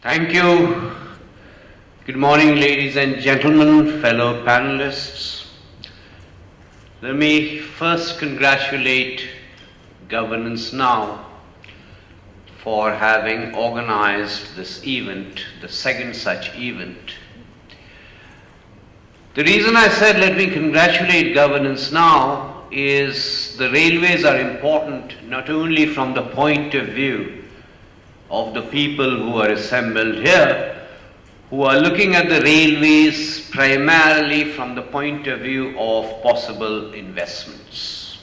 Thank you. Good morning, ladies and gentlemen, fellow panelists. Let me first congratulate Governance Now for having organized this event, the second such event. The reason I said let me congratulate Governance Now is the railways are important not only from the point of view of the people who are assembled here, who are looking at the railways primarily from the point of view of possible investments.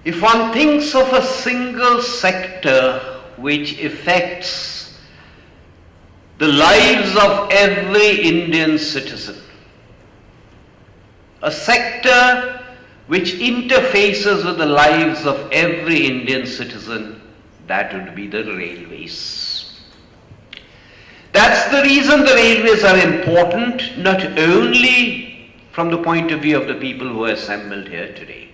If one thinks of a single sector which affects the lives of every Indian citizen, a sector which interfaces with the lives of every Indian citizen, that would be the railways. That's the reason the railways are important, not only from the point of view of the people who are assembled here today.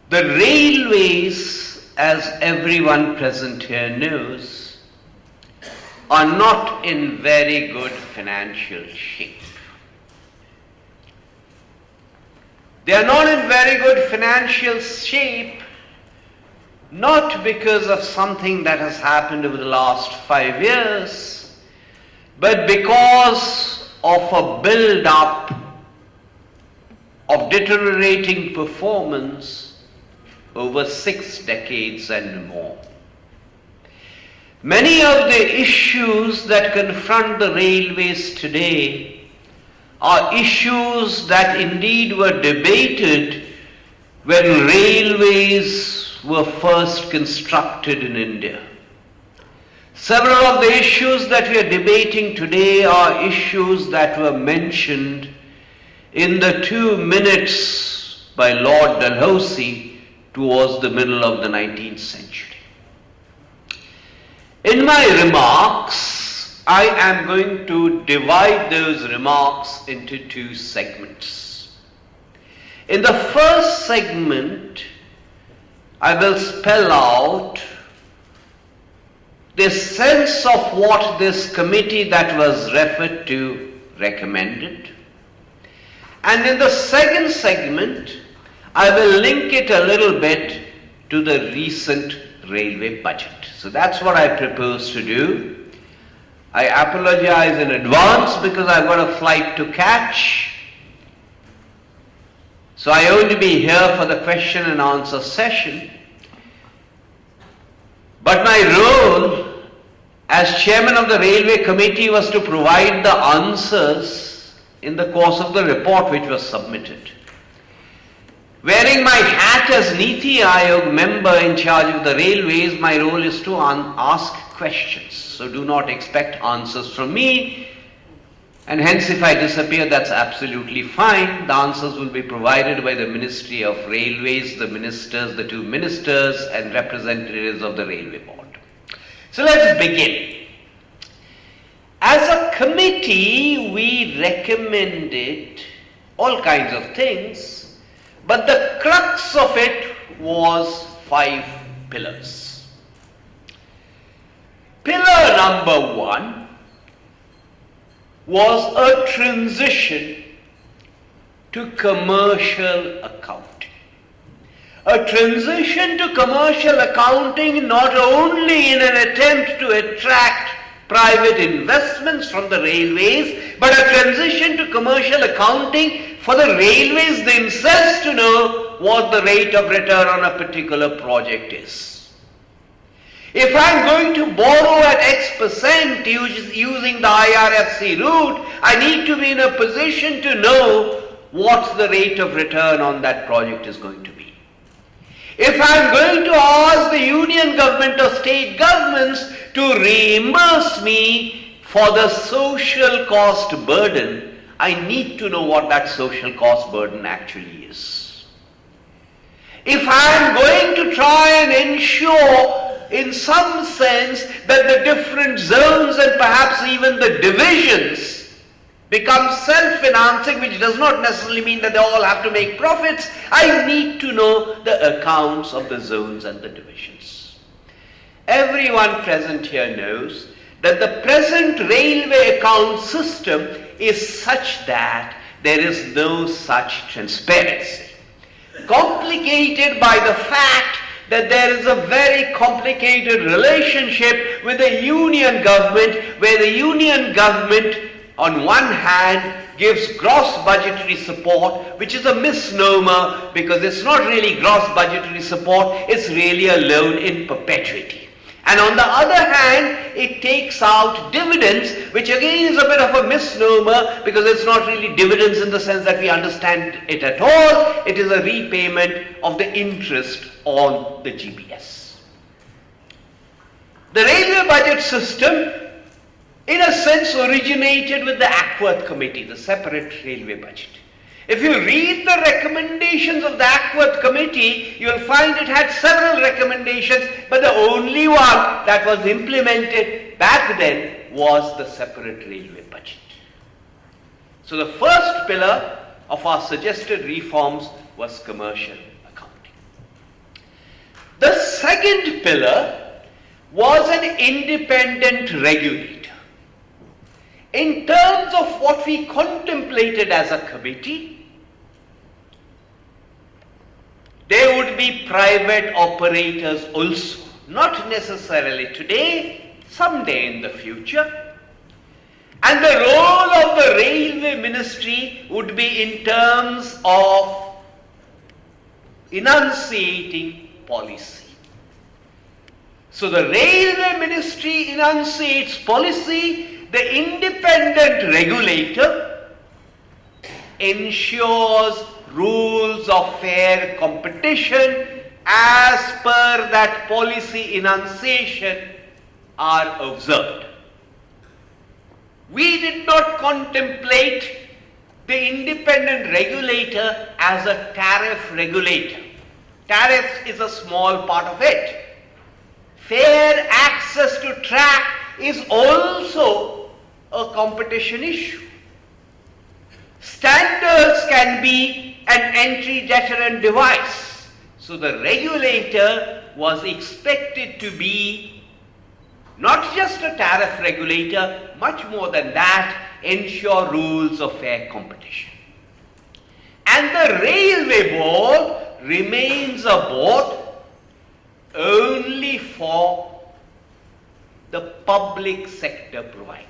The railways, as everyone present here knows, are not in very good financial shape. They are not in very good financial shape, not because of something that has happened over the last 5 years, but because of a build-up of deteriorating performance over 6 decades and more. Many of the issues that confront the railways today are issues that indeed were debated when railways were first constructed in India. Several of the issues that we are debating today are issues that were mentioned in the 2 minutes by Lord Dalhousie towards the middle of the 19th century. In my remarks, I am going to divide those remarks into 2 segments. In the first segment, I will spell out the sense of what this committee that was referred to recommended. And in the second segment, I will link it a little bit to the recent railway budget. So that's what I propose to do. I apologize in advance because I've got a flight to catch. So I only be here for the question and answer session. But my role as chairman of the railway committee was to provide the answers in the course of the report which was submitted. Wearing my hat as NITI Aayog member in charge of the railways, my role is to ask questions. So do not expect answers from me, and hence if I disappear, that's absolutely fine. The answers will be provided by the Ministry of Railways, the ministers, the 2 ministers, and representatives of the Railway Board. So let's begin. As a committee, we recommended all kinds of things, but the crux of it was 5 pillars. Pillar number 1 was a transition to commercial accounting. A transition to commercial accounting not only in an attempt to attract private investments from the railways, but a transition to commercial accounting for the railways themselves to know what the rate of return on a particular project is. If I'm going to borrow at X% using the IRFC route, I need to be in a position to know what the rate of return on that project is going to be. If I'm going to ask the union government or state governments to reimburse me for the social cost burden, I need to know what that social cost burden actually is. If I'm going to try and ensure in some sense that the different zones and perhaps even the divisions become self-financing, which does not necessarily mean that they all have to make profits, I need to know the accounts of the zones and the divisions. Everyone present here knows that the present railway account system is such that there is no such transparency. Complicated by the fact that there is a very complicated relationship with the union government, where the union government on one hand gives gross budgetary support, which is a misnomer because it's not really gross budgetary support, it's really a loan in perpetuity. And on the other hand, it takes out dividends, which again is a bit of a misnomer because it's not really dividends in the sense that we understand it at all. It is a repayment of the interest on the GBS. The railway budget system, in a sense, originated with the Ackworth Committee, the separate railway budget. If you read the recommendations of the Ackworth Committee, you will find it had several recommendations, but the only one that was implemented back then was the separate railway budget. So the first pillar of our suggested reforms was commercial accounting. The second pillar was an independent regulator. In terms of what we contemplated as a committee, there would be private operators also, not necessarily today, someday in the future. And the role of the railway ministry would be in terms of enunciating policy. So the railway ministry enunciates policy, the independent regulator ensures rules of fair competition as per that policy enunciation are observed. We did not contemplate the independent regulator as a tariff regulator. Tariff is a small part of it. Fair access to track is also a competition issue. Standards can be an entry deterrent device. So the regulator was expected to be not just a tariff regulator, much more than that, ensure rules of fair competition. And the railway board remains a board only for the public sector provider.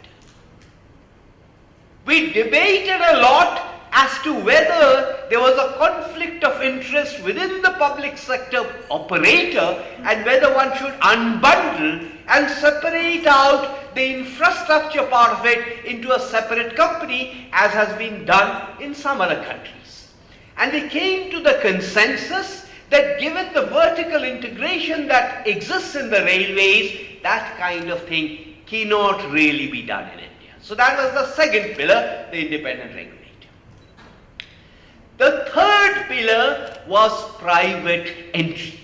We debated a lot as to whether there was a conflict of interest within the public sector operator and whether one should unbundle and separate out the infrastructure part of it into a separate company, as has been done in some other countries. And we came to the consensus that given the vertical integration that exists in the railways, that kind of thing cannot really be done in India. So that was the second pillar, the independent regulator. The third pillar was private entry.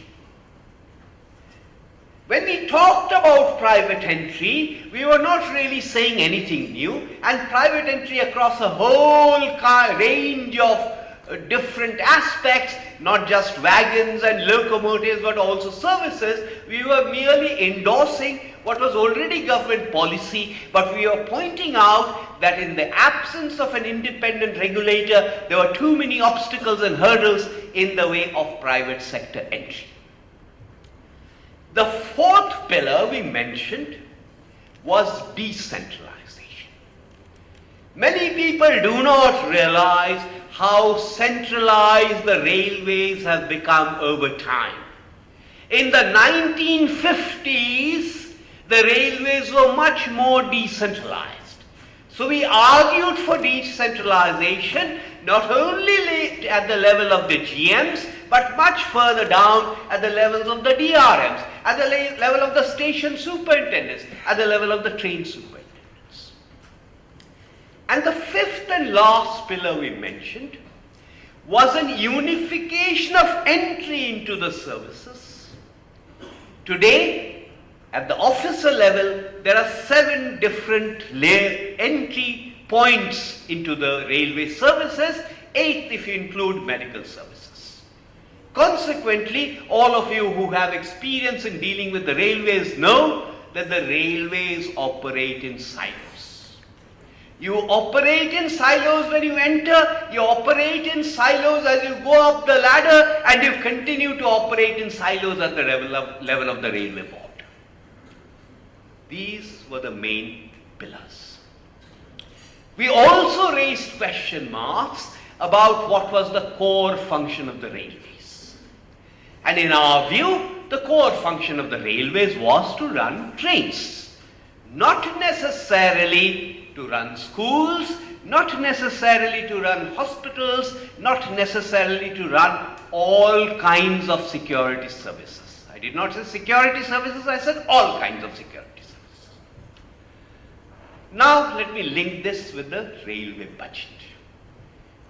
When we talked about private entry, we were not really saying anything new, and private entry across a whole range of different aspects, not just wagons and locomotives but also services. We were merely endorsing what was already government policy, but we were pointing out that in the absence of an independent regulator, there were too many obstacles and hurdles in the way of private sector entry. The fourth pillar we mentioned was decentralization. Many people do not realize how centralized the railways have become over time. In the 1950s, the railways were much more decentralized. So we argued for decentralization, not only at the level of the GMs, but much further down at the levels of the DRMs, at the level of the station superintendents, at the level of the train superintendents. And the fifth and last pillar we mentioned was an unification of entry into the services. Today, at the officer level, there are 7 different entry points into the railway services, 8 if you include medical services. Consequently, all of you who have experience in dealing with the railways know that the railways operate in silos. You operate in silos when you enter, you operate in silos as you go up the ladder, and you continue to operate in silos at the level of the railway board. These were the main pillars. We also raised question marks about what was the core function of the railways. And in our view, the core function of the railways was to run trains, not necessarily to run schools, not necessarily to run hospitals, not necessarily to run all kinds of security services. I did not say security services, I said all kinds of security services. Now let me link this with the railway budget.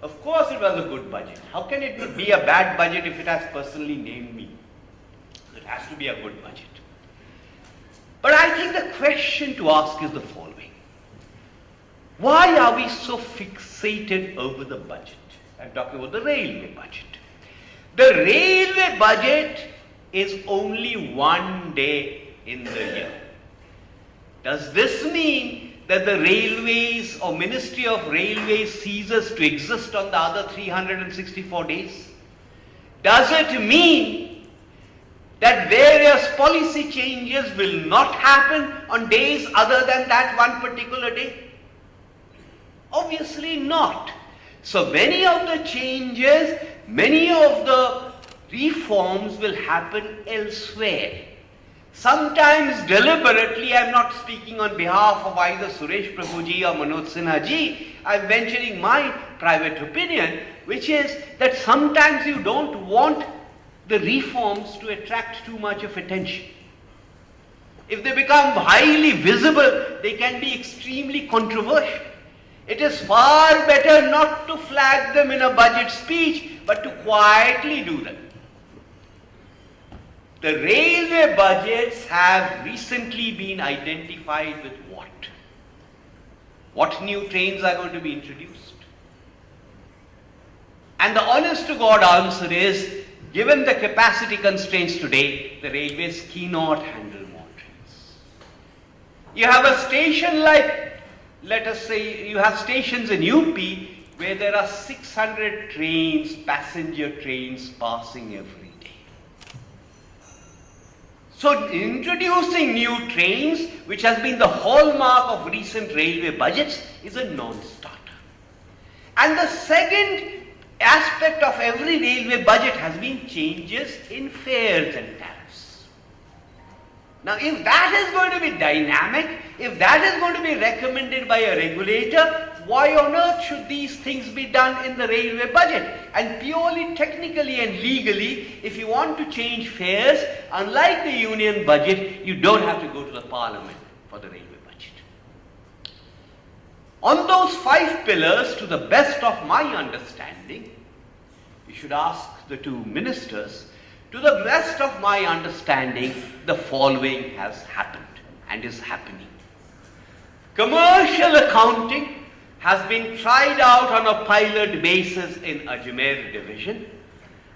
Of course it was a good budget. How can it be a bad budget if it has personally named me? It has to be a good budget. But I think the question to ask is the following. Why are we so fixated over the budget? I'm talking about the railway budget. The railway budget is only one day in the year. Does this mean that the railways or Ministry of Railways ceases to exist on the other 364 days? Does it mean that various policy changes will not happen on days other than that one particular day? Obviously not. So many of the changes, many of the reforms will happen elsewhere. Sometimes deliberately, I am not speaking on behalf of either Suresh Prabhuji or Manoj Sinha ji, I am venturing my private opinion, which is that sometimes you don't want the reforms to attract too much of attention. If they become highly visible, they can be extremely controversial. It is far better not to flag them in a budget speech, but to quietly do them. The railway budgets have recently been identified with what? What new trains are going to be introduced? And the honest to God answer is, given the capacity constraints today, the railways cannot handle more trains. You have a station like, let us say, you have stations in UP where there are 600 trains, passenger trains passing every day. So introducing new trains, which has been the hallmark of recent railway budgets, is a non-starter. And the second aspect of every railway budget has been changes in fares and tariffs. Now if that is going to be dynamic, if that is going to be recommended by a regulator, why on earth should these things be done in the railway budget? And purely technically and legally, if you want to change fares, unlike the union budget, you don't have to go to the parliament for the railway budget. On those 5 pillars, to the best of my understanding, you should ask the 2 ministers, to the best of my understanding, the following has happened and is happening. Commercial accounting has been tried out on a pilot basis in Ajmer division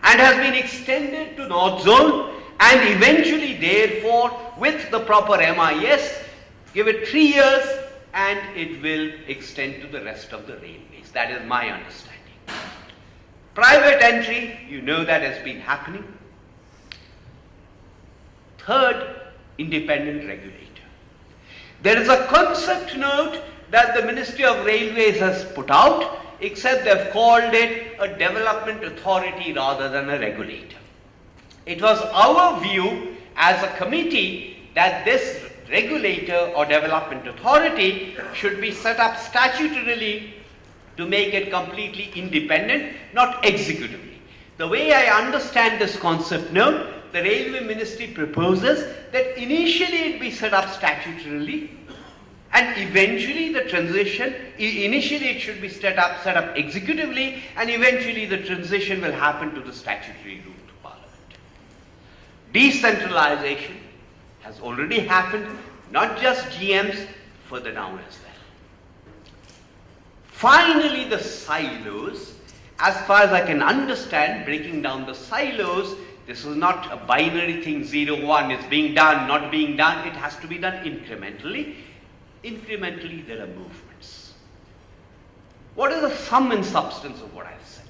and has been extended to North Zone, and eventually therefore with the proper MIS, give it 3 years and it will extend to the rest of the railways. That is my understanding. Private entry, you know that has been happening. Third, independent regulator. There is a concept note that the Ministry of Railways has put out, except they have called it a development authority rather than a regulator. It was our view as a committee that this regulator or development authority should be set up statutorily to make it completely independent, not executively. The way I understand this concept note, the Railway Ministry proposes that initially it be set up statutorily, and eventually the transition, initially it should be set up executively, and eventually the transition will happen to the statutory route to Parliament. Decentralization has already happened, not just GMs, further down as well. Finally, the silos As far as I can understand, breaking down the silos, this is not a binary thing, 0, 1, it's being done, not being done, it has to be done incrementally. Incrementally there are movements. What is the sum and substance of what I've said?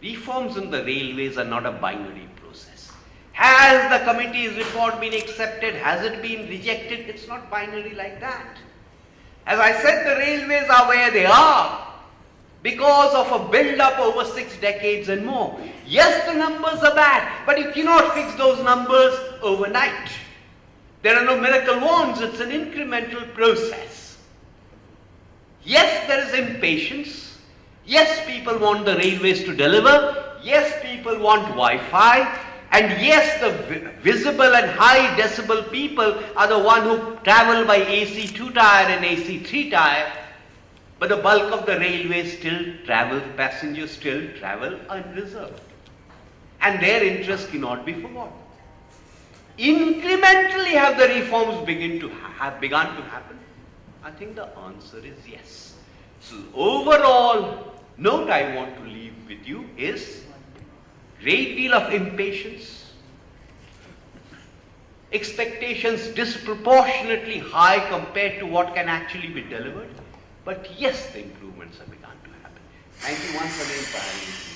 Reforms in the railways are not a binary process. Has the committee's report been accepted? Has it been rejected? It's not binary like that. As I said, the railways are where they are because of a build-up over 6 decades and more. Yes, the numbers are bad, but you cannot fix those numbers overnight. There are no miracle wands, it's an incremental process. Yes, there is impatience. Yes, people want the railways to deliver. Yes, people want Wi-Fi. And yes, the visible and high decibel people are the one who travel by AC 2-tier and AC 3-tier. But the bulk of the railways still travel, passengers still travel unreserved. And their interest cannot be forgotten. Incrementally have the reforms begun to happen? I think the answer is yes. So overall note I want to leave with you is great deal of impatience, expectations disproportionately high compared to what can actually be delivered. But yes, the improvements have begun to happen. Thank you once again for having me.